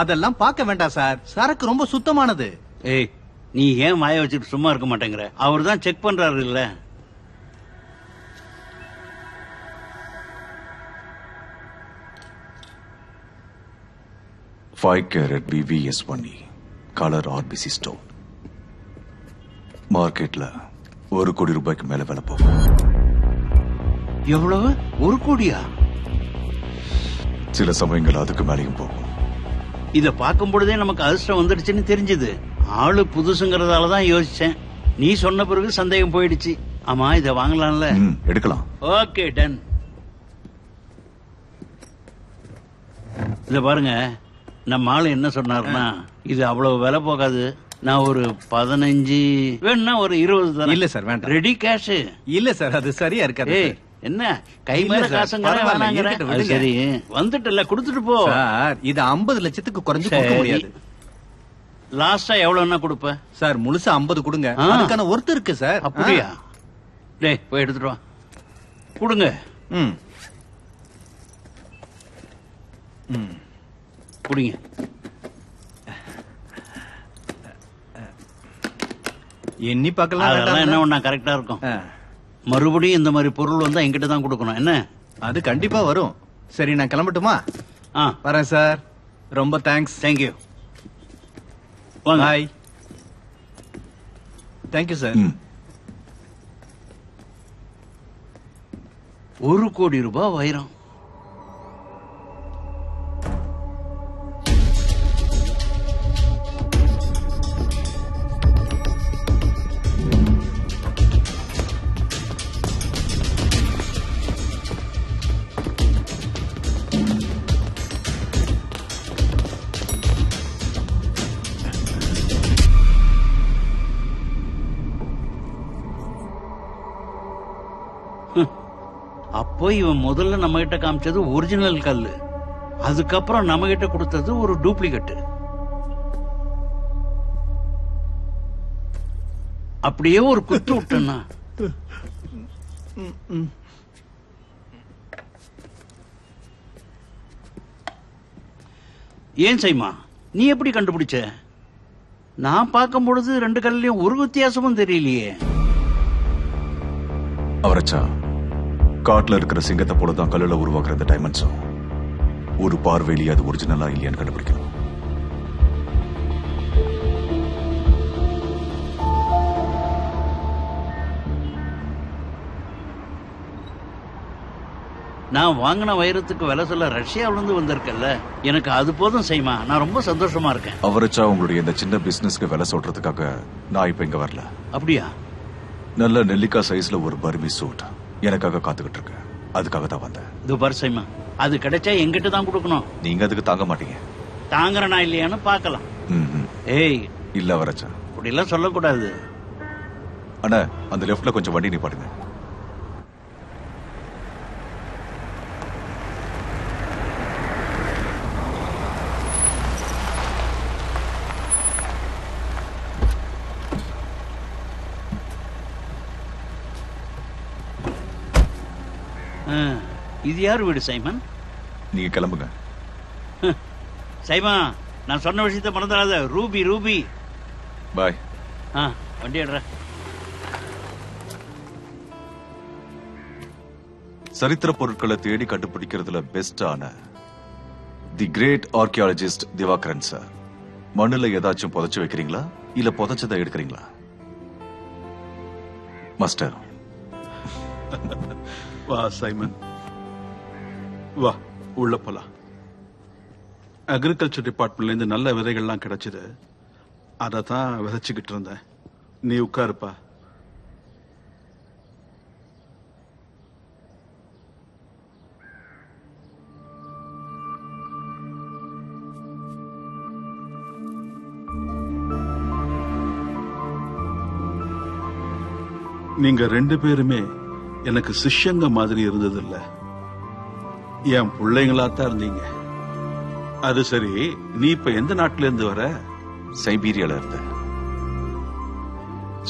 அதெல்லாம் பார்க்க வேண்டாம் சார், சரக்கு ரொம்ப சுத்தமானது. ஏய், நீ ஏன் வாய வச்சுட்டு சும்மா இருக்க மாட்டேங்கிற? அவர் தான் செக் பண்றாரு இல்ல. Carrot VVS1E colour RBC stone. மார்க்கெட்ல 1 கோடி ரூபாய்க்கு மேல விலை போகும். எவ்வளவு? 1 கோடியா? சில சமயங்கள் அதுக்கு மேலேயும் போகும். இத பார்க்கும் பொழுதே நமக்கு அதிர்ஷ்டம் வந்துடுச்சுன்னு தெரிஞ்சது. ஆளு புதுசுங்கிறதாலதான் யோசிச்சேன். நீ சொன்ன பிறகு சந்தேகம் போயிடுச்சு. ஆமா, இத வாங்கலாம்ல? எடுக்கலாம். Okay, done. இத பாருங்க, நம்ம ஆளு என்ன சொன்னாருன்னா, இது அவ்வளவு விலை போகாது, நான் ஒரு 15 வேணும்னா ஒரு 20 தரேன். இல்ல சார், வேண்டாம். Ready cash? இல்ல சார், அது சரியா இருக்காது. ஏய், என்ன கை மேல காசுங்க? சரி, வந்துட்டல, கொடுத்துட்டு போ சார். இது 50 லட்சத்துக்கு குறைஞ்சு கொடுக்க முடியாது. லாஸ்டா எவ்வளவுன்னா கொடுப்ப சார்? முழுசா 50 கொடுங்க, அதுக்கான ஒர்த் இருக்கு சார். அப்படியா? டேய், போய் எடுத்துட்டு வா, கொடுங்க. குடிங்க. எண்ணி பார்க்கலாம். அதெல்லாம் என்ன ஒண்ணா கரெக்டா இருக்கும். மறுபடியும் இந்த மாதிரி பொருள் வந்தா என்கிட்ட தான் கொடுக்கணும். என்ன? அது கண்டிப்பா வரும். சரி, நான் கிளம்பட்டுமா? வரேன் சார். ரொம்ப thanks. Thank you. Bye. Thank you sir. 1 கோடி ரூபாய் வைரம். அப்போ இவன் முதல்ல நம்ம கிட்ட காமிச்சது ஒரிஜினல் கல்லு, அதுக்கப்புறம் நம்ம கிட்ட கொடுத்தது ஒரு டூப்ளிகேட். அப்படியே ஒரு குத்து விட்டனா. ஏன் சைமா, நீ எப்படி கண்டுபிடிச்ச? நான் பார்க்கும் பொழுது 2 கல்லையும் ஒரு வித்தியாசமும் தெரியலையே. அவரச்சா, காட்டுல இருக்கிற சிங்கத்தை போலதான் கல்லுல உருவாக்குற இந்த டைமண்ட்ஸும் ஒரு பார்வையிலேயே அது ஒரிஜினலா இல்லையான்னு கண்டுபிடிக்கணும். நான் வாங்கின வைரத்துக்கு விலை சொல்ல ரஷ்யாவில இருந்து வந்திருக்கல, எனக்கு அது போதும் செய்மா. நான் ரொம்ப சந்தோஷமா இருக்கேன். அவரச்சா, உங்களுடைய இந்த சின்ன பிசினஸ்க்கு விலை சொல்றதுக்காக நான் இப்ப இங்க வரல. அப்படியா? நல்ல நெல்லிக்காய் சைஸ்ல ஒரு பர்மி சூட் எனக்காக காத்துக்கிட்டு இருக்கு. அதுக்காக தான் வந்தேன். இது பர்சைமா, அது கிடைச்சா எங்கிட்ட தான் கொடுக்கணும். நீங்க அதுக்கு தாங்க மாட்டீங்க. தாங்கறனா இல்லையான்னு பாக்கலாம். ஏய், இல்ல வரச்சா, அப்படி எல்லாம் சொல்லக்கூடாது. அண்ணா, அந்த லெஃப்ட்ல கொஞ்சம் வண்டி நிப்பாடுங்க. இது யார் வீடு சைமன்? நீங்க கிளம்புங்க. சைமா, நான் சொன்ன விஷயத்தை மறந்துடாத. Ruby Ruby. பாய். வண்டி எடுற. சரித்திர பொருட்களை தேடி கண்டுபிடிக்கிறதுல பெஸ்டான the great archaeologist Divakaran sir. மண்ணுல ஏதாச்சும் புதைச்சு வைக்கிறீங்களா, இல்ல புதைச்சதை எடுக்கிறீங்களா? மாஸ்டர். வா சைமன், வா உள்ள போலாம். அக்ரிகல்ச்சர் டிபார்ட்மெண்ட்ல இருந்து நல்ல விதைகள்லாம் கிடைச்சது, அதை தான் விதைச்சுக்கிட்டு இருந்தேன். நீ உட்காருப்பா. நீங்க 2 பேருமே எனக்கு சிஷ்யங்க மாதிரி இருந்தது இல்ல, என் பிள்ளைங்களாத்தான் இருந்தீங்க. அது சரி, நீ இப்ப எந்த நாட்டுல இருந்து வர? சைபீரியால இருந்து.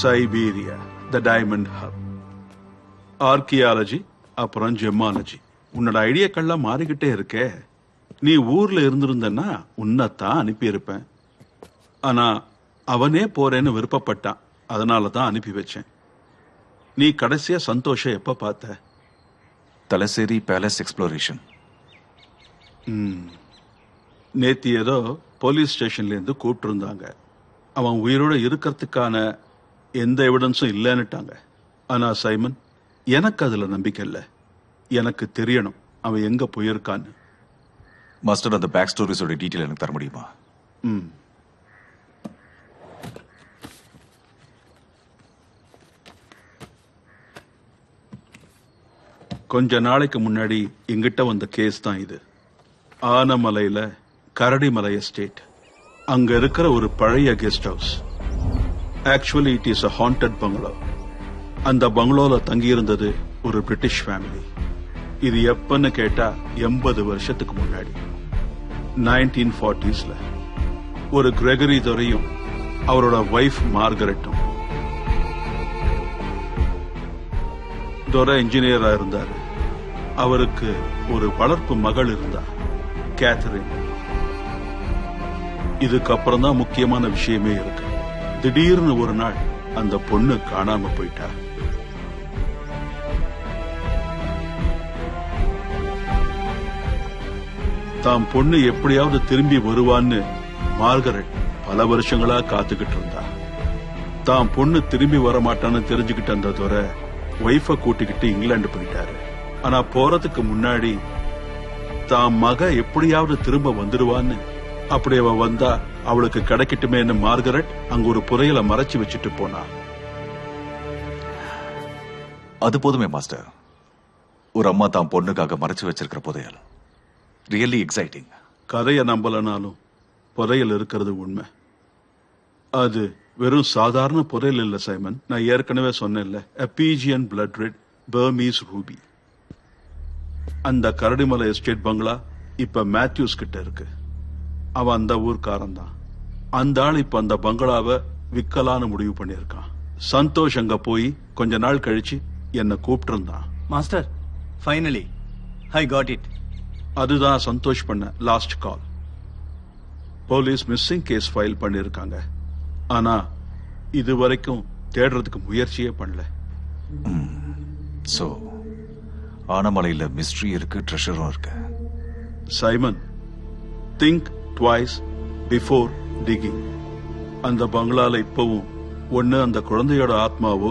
சைபீரியா, த டைமண்ட் ஹப். ஆர்கியாலஜி, அப்புறம் ஜெமாலஜி. உன்னோட ஐடியாக்கள்லாம் மாறிக்கிட்டே இருக்கே. நீ ஊர்ல இருந்திருந்தன்னா உன்னைத்தான் அனுப்பியிருப்பேன். ஆனா அவனே போறேன்னு விருப்பப்பட்டான், அதனாலதான் அனுப்பி வச்சேன். நீ கடைசியா சந்தோஷ எப்ப பார்த்த? Thalassery palace exploration. நேத்து ஏதோ போலீஸ் ஸ்டேஷன்ல இருந்து கூப்பிட்டு இருந்தாங்க. அவன் உயிரோட இருக்கிறதுக்கான எந்த எவிடன்ஸும் இல்லைன்னுட்டாங்க. ஆனா சைமன், எனக்கு அதுல நம்பிக்கை இல்லை. எனக்கு தெரியணும் அவன் எங்க போயிருக்கான்னு. மாஸ்டர், அந்த பேக் ஸ்டோரிஸோட டீட்டெயில் எனக்கு தர முடியுமா? கொஞ்ச நாளைக்கு முன்னாடி எங்கிட்ட வந்த கேஸ் தான் இது. ஆனமலையில கரடிமலை எஸ்டேட். அங்க இருக்கிற ஒரு பழைய guest house. Actually it is a haunted பங்களோ. அந்த பங்களோல தங்கியிருந்தது ஒரு பிரிட்டிஷ் ஃபேமிலி. இது எப்பன்னு கேட்டா 80 வருஷத்துக்கு முன்னாடி 1940s. ஒரு கிரெகரி துரையும் அவரோட வைஃப் மார்கரெட்டும். துரை இன்ஜினியரா இருந்தாரு. அவருக்கு ஒரு வளர்ப்பு மகள் இருந்தா, கேத்தரின். இதுக்கப்புறம் தான் முக்கியமான விஷயமே இருக்கு. திடீர்னு ஒரு நாள் அந்த பொண்ணு காணாம போயிட்டா. தாம் பொண்ணு எப்படியாவது திரும்பி வருவான்னு மார்கரெட் பல வருஷங்களா காத்துக்கிட்டு இருந்தா. தாம் பொண்ணு திரும்பி வர மாட்டான்னு தெரிஞ்சுக்கிட்டு அந்த துரை வைஃப கூட்டிக்கிட்டு இங்கிலாந்து போயிட்டாரு. ஆனா போறதுக்கு முன்னாடி தாம் மக எப்படியாவது திரும்ப வந்துடுவான்னு, அப்படி அவ வந்தா அவளுக்கு கிடைக்கட்டுமேன்னு மார்கரெட் அங்க ஒரு புதையல மறைச்சு வச்சுட்டு போனா. அது போதுமே மாஸ்டர். ஒரு அம்மா தான் பொண்ணுக்காக மறைச்சு வச்சிருக்கிற புதையல். Really exciting. கதையை நம்பலனாலும் புதையல் இருக்கிறது உண்மை. அது வெறும் சாதாரண புதையல் இல்ல சைமன். நான் ஏற்கனவே சொன்னேன்ல, எபீஜியன் பிளட் ரெட் பர்மீஸ் ரூபி. அந்த கரடிமலை எஸ்டேட் பங்களா இப்ப மேத்யூஸ் கிட்ட இருக்கு. அவன் அந்த ஊர்க்காரன் தான். அந்த ஆள் இப்ப அந்த பங்களாவை விக்கலான்னு முடிவு பண்ணிருக்கான். சந்தோஷ் அங்க போய் கொஞ்ச நாள் கழிச்சு என்ன கூப்பிட்டு இருந்தான். Master, finally I got it. அதுதான் சந்தோஷ் பண்ண last call. Police missing case file பண்ணிருக்காங்க. ஆனா இது வரைக்கும் தேடுறதுக்கு முயற்சியே பண்ணல. சோ ஆனமலையில மிஸ்ட்ரி இருக்கு, ட்ரெஷரும் இருக்கு. Simon, think twice before digging. அந்த பங்களால இப்பவும் ஒண்ணு அந்த குழந்தையோட ஆத்மாவோ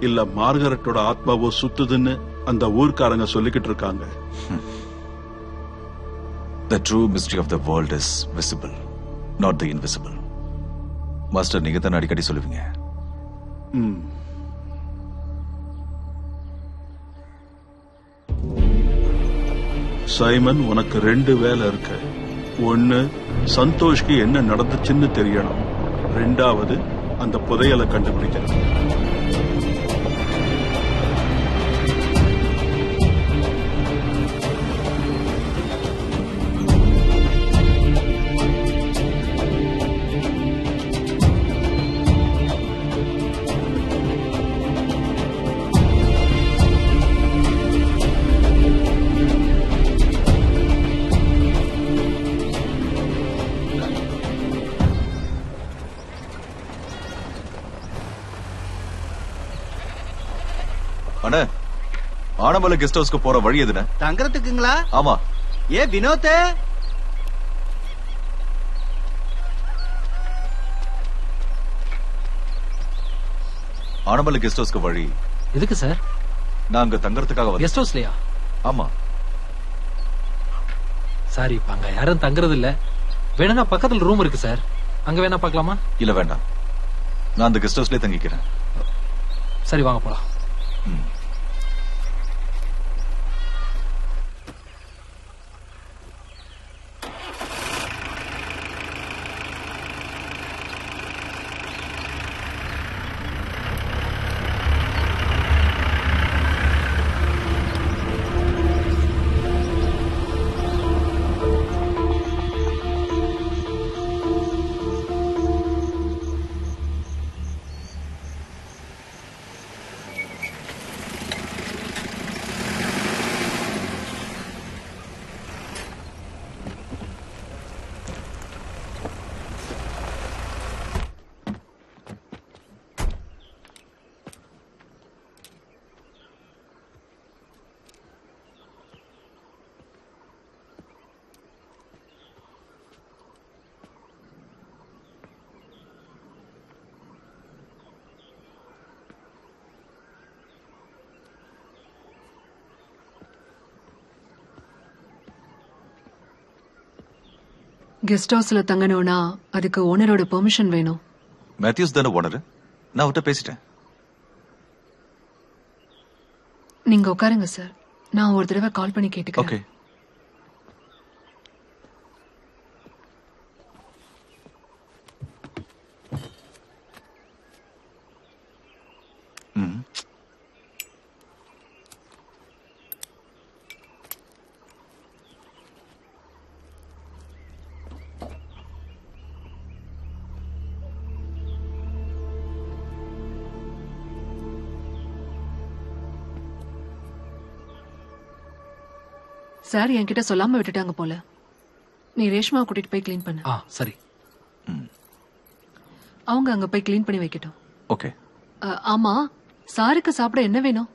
இல்ல மார்கரெட்டோட ஆத்மாவோ சுத்துதுன்னு அந்த ஊர்க்காரங்க சொல்லிக்கிட்டு இருக்காங்க. The true mystery of the world is visible, not the invisible. Master, நீங்க தான் அடிக்கடி சொல்லுவீங்க. சைமன், உனக்கு 2 வேலை இருக்கு. ஒன்னு, சந்தோஷ்க்கு என்ன நடந்துச்சுன்னு தெரியணும். 2வது, அந்த புதையலை கண்டுபிடிக்கணும். அண்ணா, ஆனமலை கெஸ்ட் ஹவுஸ்க்கு போற வழி எதுன? தங்கறதுக்குங்களா? ஆமா. ஏ வினோத், ஆனமலை கெஸ்ட் ஹவுஸ்க்கு வழி எதுக்கு சார்? நான் அங்க தங்கறதுக்காக வந்தேன். கெஸ்ட் ஹவுஸ்லயா? ஆமா. சார், இப்ப அங்க யாரும் தங்குறது இல்ல. வேணும்னா பக்கத்துல ரூம் இருக்கு சார், அங்க வேணா பாக்கலாமா? இல்ல வேண்டாம், நான் அந்த கெஸ்ட் ஹவுஸ்லயே தங்கிக்கிறேன். சரி, வாங்க போலாம். கெஸ்ட் ஹவுஸ்ல தங்கணும்னா அதுக்கு ஓனரோட பெர்மிஷன் வேணும். மேத்யூஸ் தானே ஓனர், நான் அவர்கிட்ட பேசிட்டேன். நீங்க உட்காருங்க சார், நான் ஒரு தடவை கால் பண்ணி கேட்டுக்கிறேன். ஓகே. ம். சார் என்கிட்ட சொல்லாம விட்டுட்டாங்க போல. நீ ரேஷ்மா கூட்டிட்டு போய் க்ளீன் பண்ணு. சரி. அவங்க அங்க போய் க்ளீன் பண்ணி வைக்கட்டும். ஓகே. ஆமா, சாருக்கு சாப்பிட என்ன வேணும்?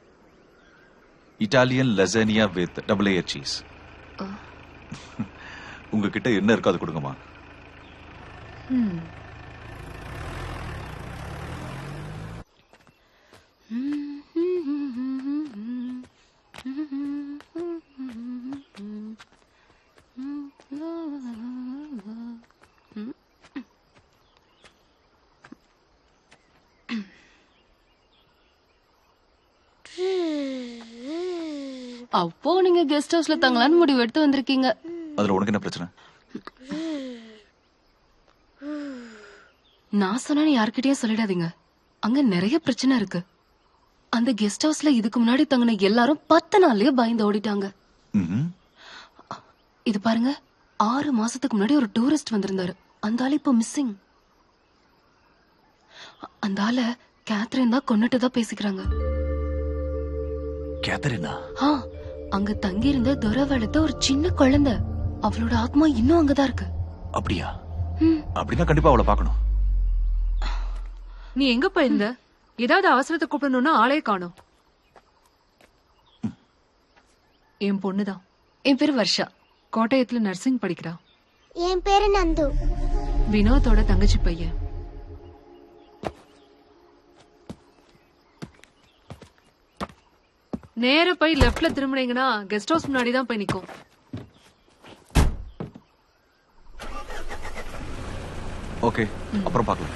Italian lasagna with double layer cheese. உங்ககிட்ட என்ன இருக்கோ அது கொடுங்கம்மா. அப்போ நீங்க கெஸ்ட் ஹவுஸ்ல தங்கலான்னு முடிவு எடுத்து வந்திருக்கீங்க. அதுல உனக்கு என்ன பிரச்சனை? நான் சொன்னேன்னு யார்கிட்டயும் சொல்லிடாதீங்க. அங்க நிறைய பிரச்சனை இருக்கு. அந்த கெஸ்ட் ஹவுஸ்ல இதுக்கு முன்னாடி தங்கின எல்லாரும் 10 நாள்லயே பயந்து ஓடிட்டாங்க. ம்ஹும். இது பாருங்க, 6 மாசத்துக்கு முன்னாடி ஒரு டூரிஸ்ட் வந்திருந்தாரு. அந்த ஆள் இப்போ மிஸ்ஸிங். அந்த ஆள கேத்ரின் தான் கொன்னுட்டு தான் பேசிக்கிறாங்க. கேத்தரினா? அங்க தங்கி இருந்த துரை வளர்த்த ஒரு சின்ன குழந்தை, அவளோட ஆத்மா இன்னும் அங்கதான் இருக்கு. அப்படியா? அப்படின்னா கண்டிப்பா அவளை பார்க்கணும். நீ எங்க போயிருந்த? ஏதாவது அவசரத்தை கூப்பிடணும்னா ஆளே காணோம். என் பொண்ணுதான். என் பேரு வர்ஷா. கோட்டயத்துல நர்சிங் படிக்கிறா. என் பேரு நந்து. வினோத்தோட தங்கச்சி பையன். நேர போய் லெஃப்ட்ல திரும்பினீங்கன்னா கெஸ்ட் ஹவுஸ் முன்னாடி தான் போய் நிக்கும். ஓகே, அப்புறம் பார்க்கலாம்.